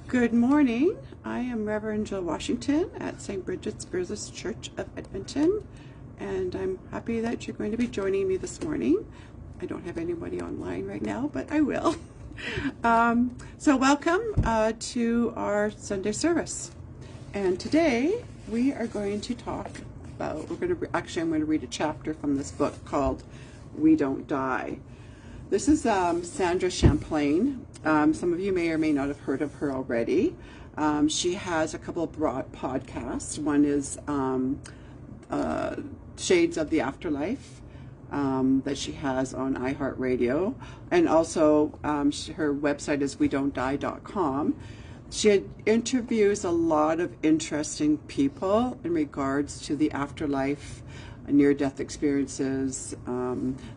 Good morning. I am Rev Jill Washington at St. Bridget's Business Church of Edmonton, and I'm happy that you're going to be joining me this morning. I don't have anybody online right now, but I will. So welcome to our Sunday service. And today we are going to talk about, I'm going to read a chapter from this book called We Don't Die. This is Sandra Champlain. Some of you may or may not have heard of her already. She has a couple of broad podcasts. One is Shades of the Afterlife that she has on iHeartRadio. And also her website is wedon'tdie.com. She interviews a lot of interesting people in regards to the afterlife, near-death experiences,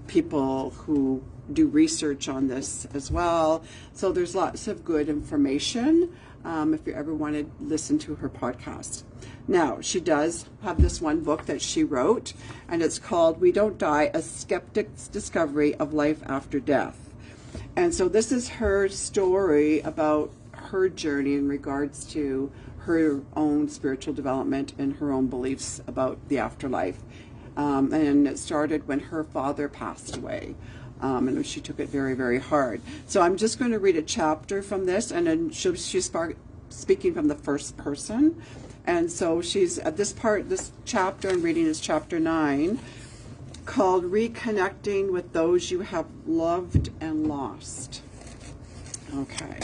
people who do research on this as well. So there's lots of good information if you ever want to listen to her podcast. Now, she does have this one book that she wrote, and it's called We Don't Die, A Skeptic's Discovery of Life After Death. And so this is her story about her journey in regards to her own spiritual development and her own beliefs about the afterlife. And it started when her father passed away. And she took it very, very hard. So I'm just going to read a chapter from this, and then she's speaking from the first person. And so she's at this chapter I'm reading is chapter 9, called Reconnecting with Those You Have Loved and Lost. Okay.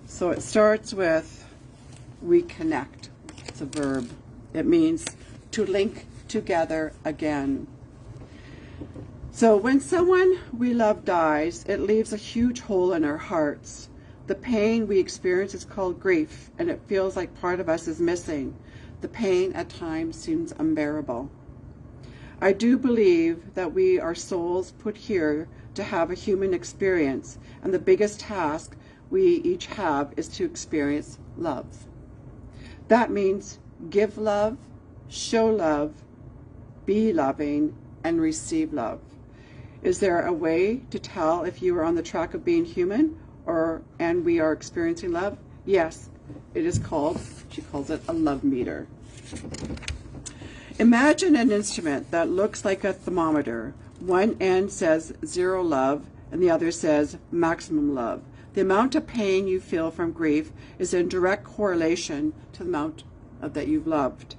So it starts with reconnect. It's a verb. It means to link together again. So when someone we love dies, it leaves a huge hole in our hearts. The pain we experience is called grief, and it feels like part of us is missing. The pain at times seems unbearable. I do believe that we are souls put here to have a human experience, and the biggest task we each have is to experience love. That means give love, show love, be loving, and receive love. Is there a way to tell if you are on the track of being human and we are experiencing love? Yes, it is called, she calls it a love meter. Imagine an instrument that looks like a thermometer. One end says 0 love and the other says maximum love. The amount of pain you feel from grief is in direct correlation to the amount that you've loved.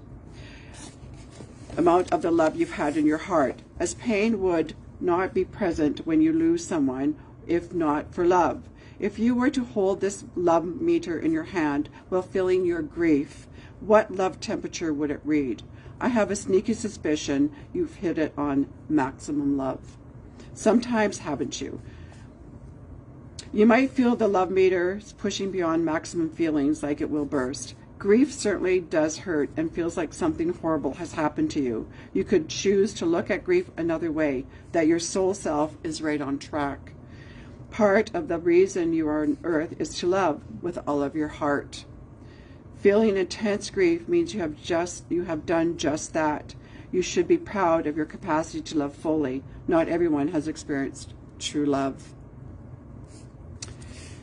Amount of the love you've had in your heart, as pain would not be present when you lose someone if not for love. If you were to hold this love meter in your hand while feeling your grief, what love temperature would it read? I have a sneaky suspicion you've hit it on maximum love. Sometimes, haven't you? You might feel the love meter pushing beyond maximum feelings, like it will burst. Grief certainly does hurt and feels like something horrible has happened to you. You could choose to look at grief another way, that your soul self is right on track. Part of the reason you are on earth is to love with all of your heart. Feeling intense grief means you have done just that. You should be proud of your capacity to love fully. Not everyone has experienced true love.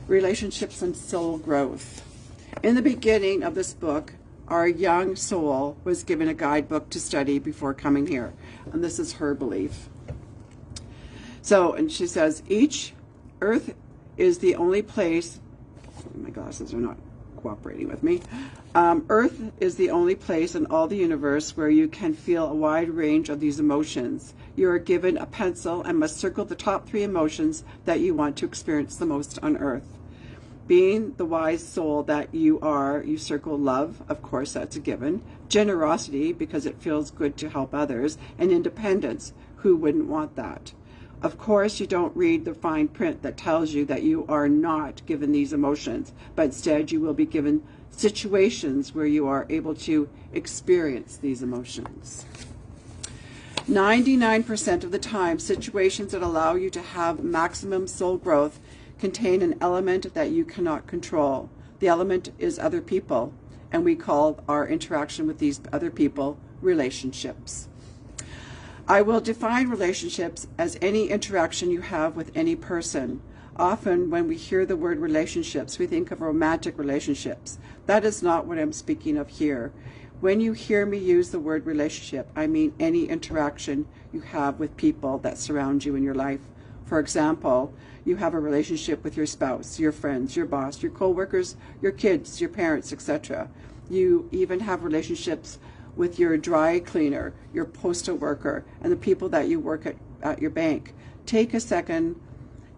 Relationships and soul growth. In the beginning of this book, our young soul was given a guidebook to study before coming here. And this is her belief. So, and she says, Earth is the only place, my glasses are not cooperating with me. Earth is the only place in all the universe where you can feel a wide range of these emotions. You are given a pencil and must circle the top 3 emotions that you want to experience the most on Earth. Being the wise soul that you are, you circle love, of course that's a given, generosity because it feels good to help others, and independence, who wouldn't want that? Of course you don't read the fine print that tells you that you are not given these emotions, but instead you will be given situations where you are able to experience these emotions. 99% of the time, situations that allow you to have maximum soul growth contain an element that you cannot control. The element is other people, and we call our interaction with these other people relationships. I will define relationships as any interaction you have with any person. Often when we hear the word relationships, we think of romantic relationships. That is not what I'm speaking of here. When you hear me use the word relationship, I mean any interaction you have with people that surround you in your life. For example, you have a relationship with your spouse, your friends, your boss, your co-workers, your kids, your parents, etc. You even have relationships with your dry cleaner, your postal worker, and the people that you work at your bank. Take a second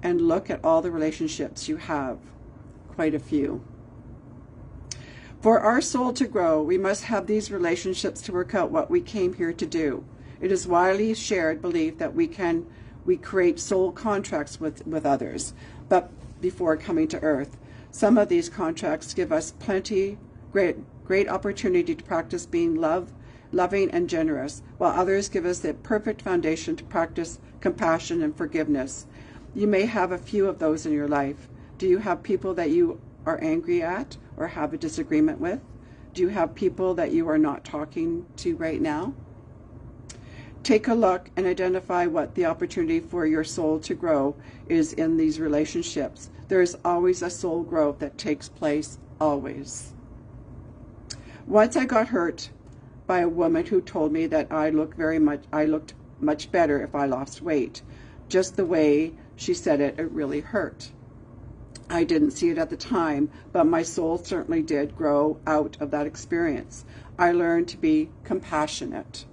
and look at all the relationships you have. Quite a few. For our soul to grow, we must have these relationships to work out what we came here to do. It is widely shared belief that we create soul contracts with others, but before coming to earth. Some of these contracts give us great opportunity to practice being loving and generous, while others give us the perfect foundation to practice compassion and forgiveness. You may have a few of those in your life. Do you have people that you are angry at or have a disagreement with? Do you have people that you are not talking to right now? Take a look and identify what the opportunity for your soul to grow is in these relationships. There is always a soul growth that takes place, always. Once I got hurt by a woman who told me that I looked much better if I lost weight. Just the way she said it, it really hurt. I didn't see it at the time, but my soul certainly did grow out of that experience. I learned to be compassionate.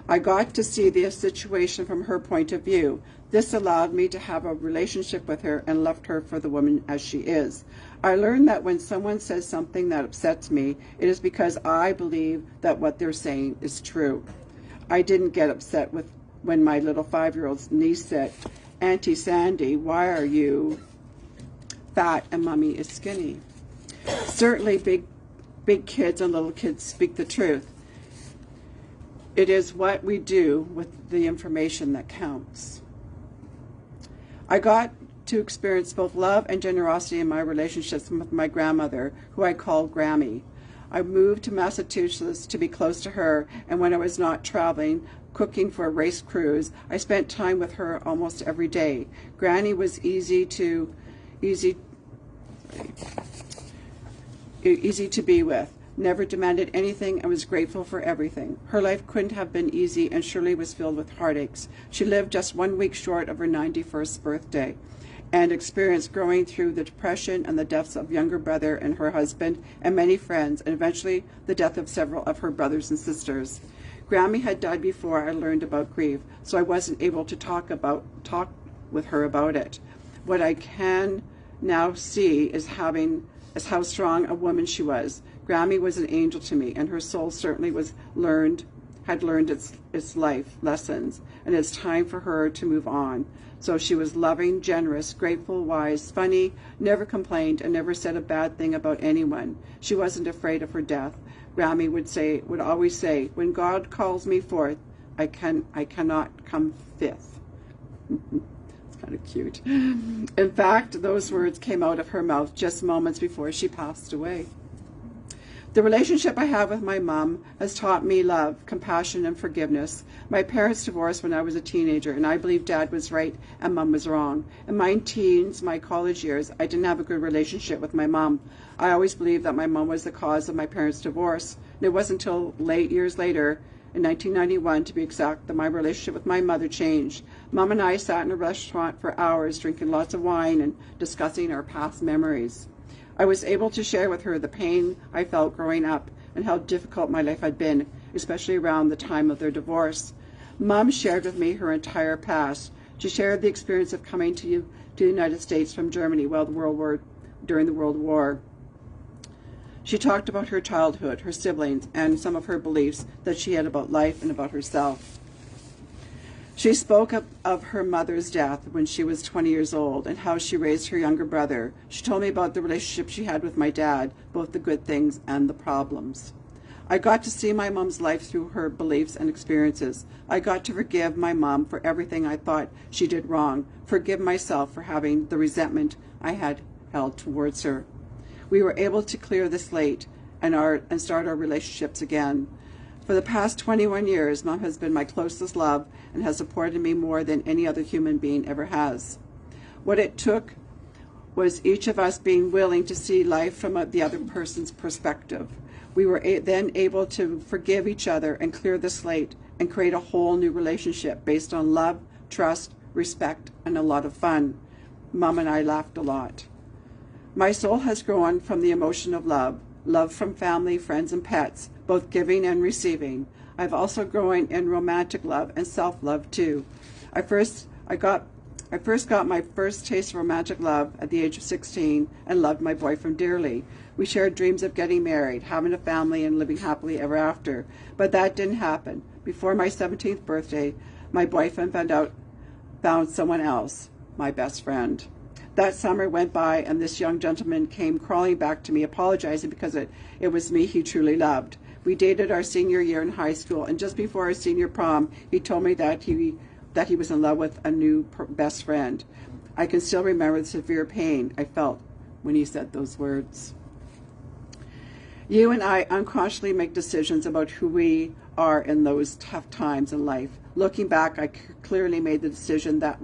I got to see the situation from her point of view. This allowed me to have a relationship with her and left her for the woman as she is. I learned that when someone says something that upsets me, it is because I believe that what they're saying is true. I didn't get upset when my little 5-year-old's niece said, "Auntie Sandy, why are you fat and Mommy is skinny?" Certainly big kids and little kids speak the truth. It is what we do with the information that counts. I got to experience both love and generosity in my relationships with my grandmother, who I called Grammy. I moved to Massachusetts to be close to her, and when I was not traveling, cooking for a race cruise, I spent time with her almost every day. Granny was easy to be with, never demanded anything, and was grateful for everything. Her life couldn't have been easy and surely was filled with heartaches. She lived just 1 week short of her 91st birthday and experienced growing through the depression and the deaths of younger brother and her husband and many friends, and eventually the death of several of her brothers and sisters. Grammy had died before I learned about grief, so I wasn't able to talk with her about it. What I can now see is how strong a woman she was. Grammy was an angel to me, and her soul certainly had learned its life lessons, and it's time for her to move on. So she was loving, generous, grateful, wise, funny, never complained, and never said a bad thing about anyone. She wasn't afraid of her death. Grammy would always say, "When God calls me forth, I cannot come fifth." It's kind of cute. In fact, those words came out of her mouth just moments before she passed away. The relationship I have with my mom has taught me love, compassion, and forgiveness. My parents divorced when I was a teenager, and I believe Dad was right and Mom was wrong. In my teens, my college years, I didn't have a good relationship with my mom. I always believed that my mom was the cause of my parents' divorce. And it wasn't until years later, in 1991 to be exact, that my relationship with my mother changed. Mom and I sat in a restaurant for hours, drinking lots of wine and discussing our past memories. I was able to share with her the pain I felt growing up and how difficult my life had been, especially around the time of their divorce. Mom shared with me her entire past. She shared the experience of coming to the United States from Germany during the World War. She talked about her childhood, her siblings, and some of her beliefs that she had about life and about herself. She spoke of her mother's death when she was 20 years old and how she raised her younger brother. She told me about the relationship she had with my dad, both the good things and the problems. I got to see my mom's life through her beliefs and experiences. I got to forgive my mom for everything I thought she did wrong, forgive myself for having the resentment I had held towards her. We were able to clear the slate and start our relationships again. For the past 21 years, Mom has been my closest love and has supported me more than any other human being ever has. What it took was each of us being willing to see life from the other person's perspective. We were then able to forgive each other and clear the slate and create a whole new relationship based on love, trust, respect, and a lot of fun. Mom and I laughed a lot. My soul has grown from the emotion of love, love from family, friends, and pets, both giving and receiving. I've also grown in romantic love and self-love too. I first got my first taste of romantic love at the age of 16 and loved my boyfriend dearly. We shared dreams of getting married, having a family, and living happily ever after. But that didn't happen. Before my 17th birthday, my boyfriend found someone else, my best friend. That summer went by, and this young gentleman came crawling back to me, apologizing because it was me he truly loved. We dated our senior year in high school, and just before our senior prom, he told me that he was in love with a new best friend. I can still remember the severe pain I felt when he said those words. You and I unconsciously make decisions about who we are in those tough times in life. Looking back, I clearly made the decision that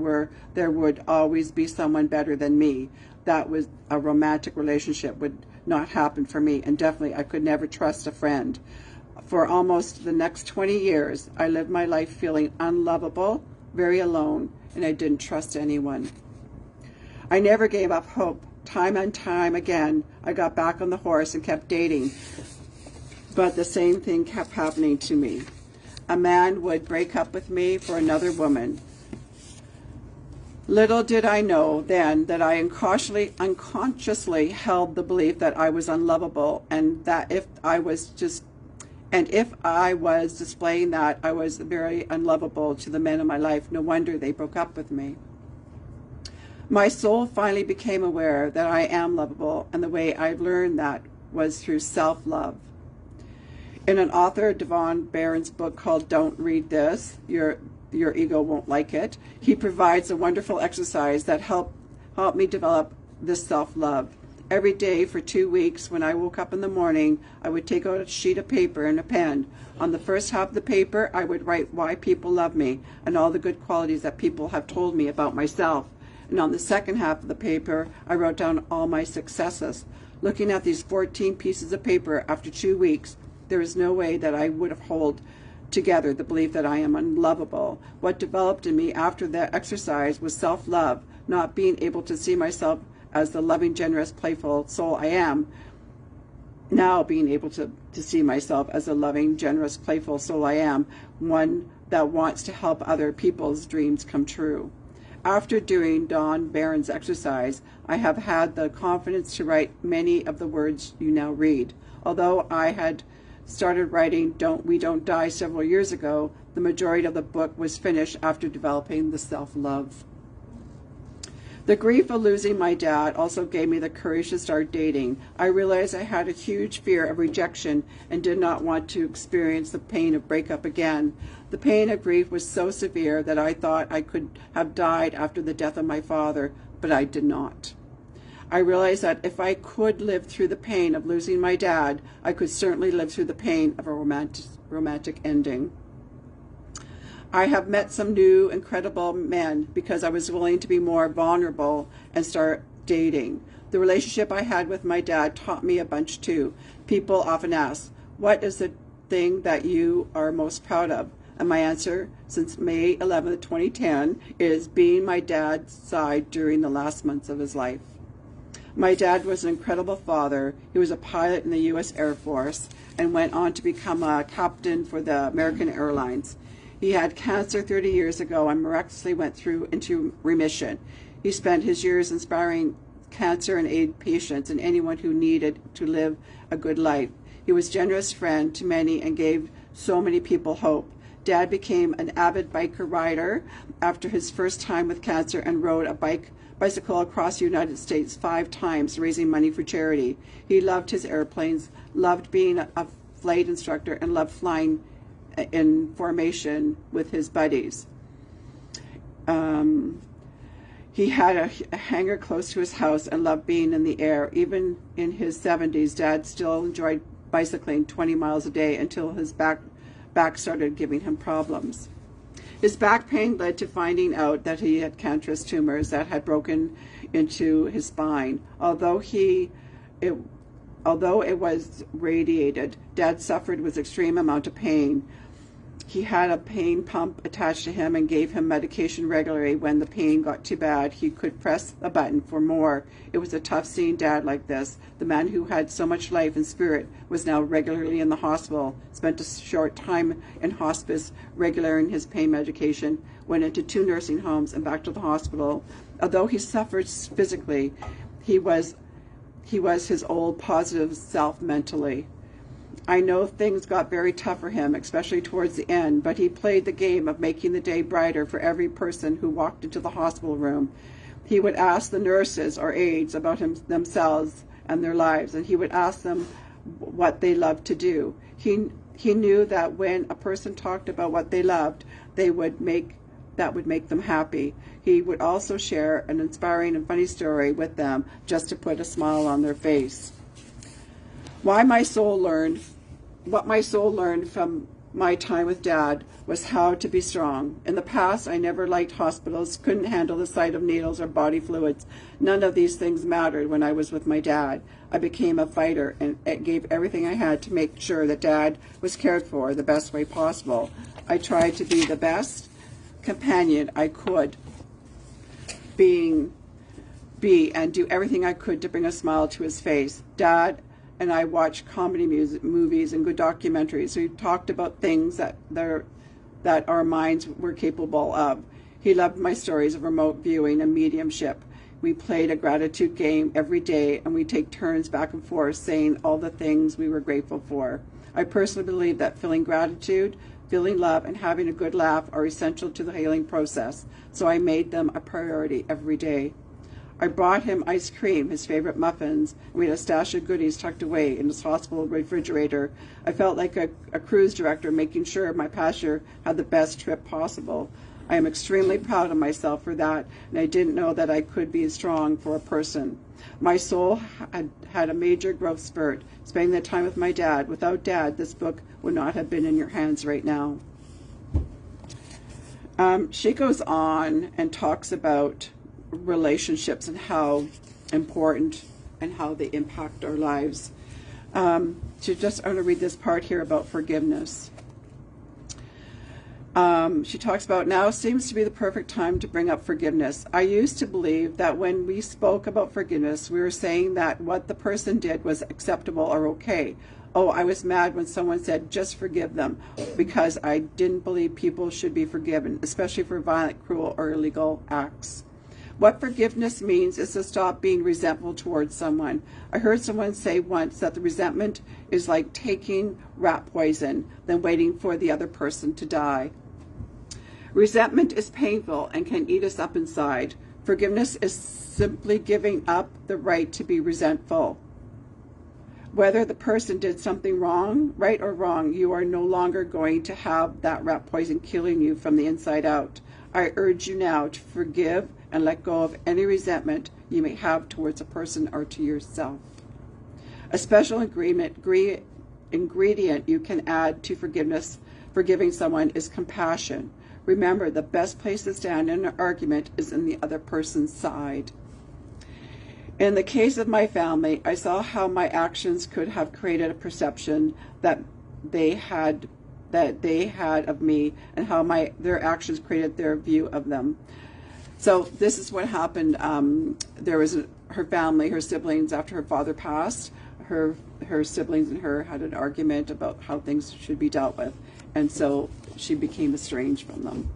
there would always be someone better than me. That was a romantic relationship would not happen for me, and definitely I could never trust a friend. For almost the next 20 years, I lived my life feeling unlovable, very alone, and I didn't trust anyone. I never gave up hope. Time and time again, I got back on the horse and kept dating, but the same thing kept happening to me. A man would break up with me for another woman. Little did I know then that I unconsciously held the belief that I was unlovable, and that if I was displaying that, I was very unlovable to the men in my life. No wonder they broke up with me. My soul finally became aware that I am lovable, and the way I've learned that was through self-love. In an author Devon Barron's book called Don't Read This, Your Ego Won't Like It, he provides a wonderful exercise that helped me develop this self-love. Every day for 2 weeks, when I woke up in the morning, I would take out a sheet of paper and a pen. On the first half of the paper, I would write why people love me and all the good qualities that people have told me about myself. And on the second half of the paper, I wrote down all my successes. Looking at these 14 pieces of paper after 2 weeks, there is no way that I would have held together the belief that I am unlovable. What developed in me after that exercise was self-love, not being able to see myself as the loving, generous, playful soul I am. Now being able to see myself as a loving, generous, playful soul I am, one that wants to help other people's dreams come true. After doing Don Barron's exercise, I have had the confidence to write many of the words you now read. Although I had started writing We Don't Die several years ago, the majority of the book was finished after developing the self-love. The grief of losing my dad also gave me the courage to start dating. I realized I had a huge fear of rejection and did not want to experience the pain of breakup again. The pain of grief was so severe that I thought I could have died after the death of my father, but I did not. I realized that if I could live through the pain of losing my dad, I could certainly live through the pain of a romantic ending. I have met some new incredible men because I was willing to be more vulnerable and start dating. The relationship I had with my dad taught me a bunch too. People often ask, what is the thing that you are most proud of? And my answer, since May 11, 2010, is being my dad's side during the last months of his life. My dad was an incredible father. He was a pilot in the U.S. Air Force and went on to become a captain for the American Airlines. He had cancer 30 years ago and miraculously went into remission. He spent his years inspiring cancer and aid patients and anyone who needed to live a good life. He was a generous friend to many and gave so many people hope. Dad became an avid biker rider after his first time with cancer and rode a bicycle across the United States 5 times, raising money for charity. He loved his airplanes, loved being a flight instructor, and loved flying in formation with his buddies. He had a hangar close to his house and loved being in the air. Even in his 70s, Dad still enjoyed bicycling 20 miles a day until his back started giving him problems. His back pain led to finding out that he had cancerous tumors that had broken into his spine. Although it was radiated, Dad suffered with extreme amount of pain. He had a pain pump attached to him and gave him medication regularly. When the pain got too bad, he could press a button for more. It was a tough seeing Dad like this. The man who had so much life and spirit was now regularly in the hospital, spent a short time in hospice, regulating his pain medication, went into 2 nursing homes and back to the hospital. Although he suffered physically, he was his old positive self mentally. I know things got very tough for him, especially towards the end, but he played the game of making the day brighter for every person who walked into the hospital room. He would ask the nurses or aides about themselves and their lives, and he would ask them what they loved to do. He knew that when a person talked about what they loved, that would make them happy. He would also share an inspiring and funny story with them just to put a smile on their face. What my soul learned from my time with Dad was how to be strong. In the past, I never liked hospitals, couldn't handle the sight of needles or body fluids. None of these things mattered when I was with my dad. I became a fighter and gave everything I had to make sure that Dad was cared for the best way possible. I tried to be the best companion I could be and do everything I could to bring a smile to his face. Dad and I watched comedy movies and good documentaries. We talked about things that our minds were capable of. He loved my stories of remote viewing and mediumship. We played a gratitude game every day, and we take turns back and forth saying all the things we were grateful for. I personally believe that feeling gratitude, feeling love, and having a good laugh are essential to the healing process, so I made them a priority every day. I brought him ice cream, his favorite muffins, and we had a stash of goodies tucked away in his hospital refrigerator. I felt like a cruise director, making sure my passenger had the best trip possible. I am extremely proud of myself for that, and I didn't know that I could be strong for a person. My soul had a major growth spurt, spending the time with my dad. Without Dad, this book would not have been in your hands right now. She goes on and talks about relationships and how important and how they impact our lives. I'm going to read this part here about forgiveness. She talks about, now seems to be the perfect time to bring up forgiveness. I used to believe that when we spoke about forgiveness, we were saying that what the person did was acceptable or okay. Oh, I was mad when someone said, just forgive them, because I didn't believe people should be forgiven, especially for violent, cruel, or illegal acts. What forgiveness means is to stop being resentful towards someone. I heard someone say once that the resentment is like taking rat poison, then waiting for the other person to die. Resentment is painful and can eat us up inside. Forgiveness is simply giving up the right to be resentful. Whether the person did something wrong, right or wrong, you are no longer going to have that rat poison killing you from the inside out. I urge you now to forgive and let go of any resentment you may have towards a person or to yourself. A special ingredient you can add to forgiving someone is compassion. Remember, the best place to stand in an argument is in the other person's side. In the case of my family, I saw how my actions could have created a perception that they had of me, and how their actions created their view of them. So this is what happened. There was her family, her siblings, after her father passed, her siblings and her had an argument about how things should be dealt with, and so she became estranged from them.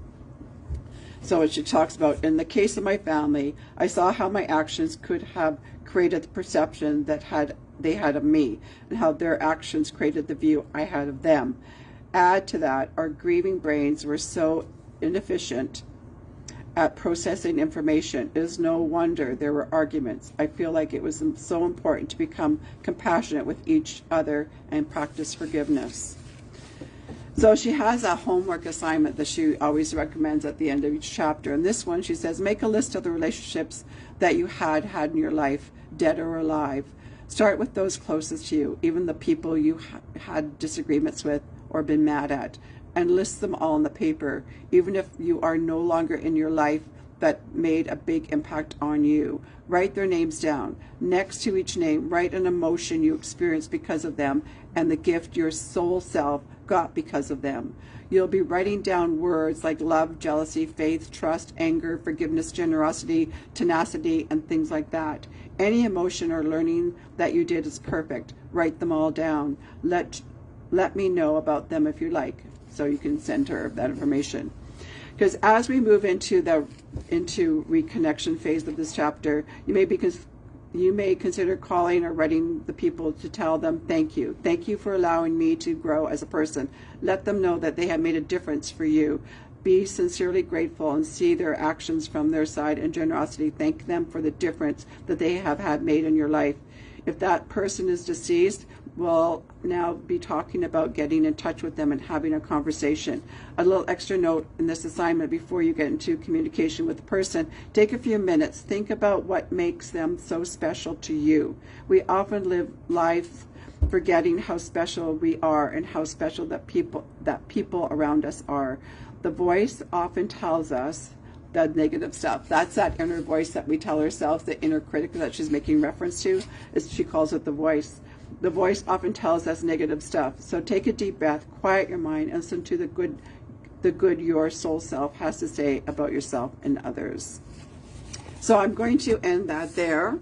So she talks about, in the case of my family, I saw how my actions could have created the perception that they had of me, and how their actions created the view I had of them. Add to that, our grieving brains were so inefficient at processing information. It is no wonder there were arguments. I feel like it was so important to become compassionate with each other and practice forgiveness. So she has a homework assignment that she always recommends at the end of each chapter. And this one, she says, make a list of the relationships that you had in your life, dead or alive. Start with those closest to you, even the people you had disagreements with or been mad at, and list them all on the paper. Even if you are no longer in your life, that made a big impact on you. Write their names down. Next to each name, write an emotion you experienced because of them and the gift your soul self got because of them. You'll be writing down words like love, jealousy, faith, trust, anger, forgiveness, generosity, tenacity, and things like that. Any emotion or learning that you did is perfect. Write them all down. Let me know about them if you like, so you can send her that information. Because as we move into reconnection phase of this chapter, you may consider calling or writing the people to tell them thank you. Thank you for allowing me to grow as a person. Let them know that they have made a difference for you. Be sincerely grateful and see their actions from their side and generosity. Thank them for the difference that they have had made in your life. If that person is deceased, we'll now be talking about getting in touch with them and having a conversation. A little extra note in this assignment before you get into communication with the person, take a few minutes, think about what makes them so special to you. We often live life forgetting how special we are and how special that people around us are. The voice often tells us the negative stuff. That's that inner voice that we tell ourselves, the inner critic that she's making reference to, is she calls it the voice. The voice often tells us negative stuff. So take a deep breath, quiet your mind, and listen to the good your soul self has to say about yourself and others. So I'm going to end that there.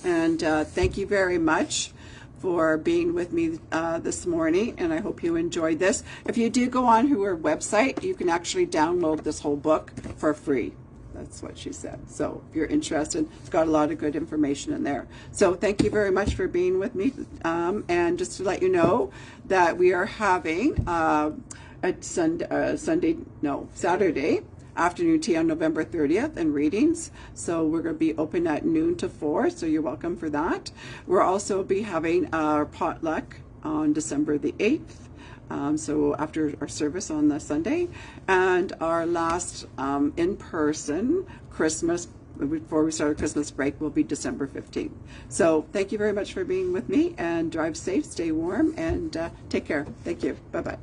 And thank you very much for being with me this morning, and I hope you enjoyed this. If you do go on her website, you can actually download this whole book for free. That's what she said. So if you're interested, it's got a lot of good information in there. So thank you very much for being with me. And just to let you know that we are having Saturday afternoon tea on November 30th and readings. So we're going to be open at noon to 4, so you're welcome for that. We'll also be having our potluck on December the 8th. So after our service on the Sunday, and our last in-person Christmas, before we start our Christmas break, will be December 15th. So thank you very much for being with me, and drive safe, stay warm, and take care. Thank you. Bye-bye.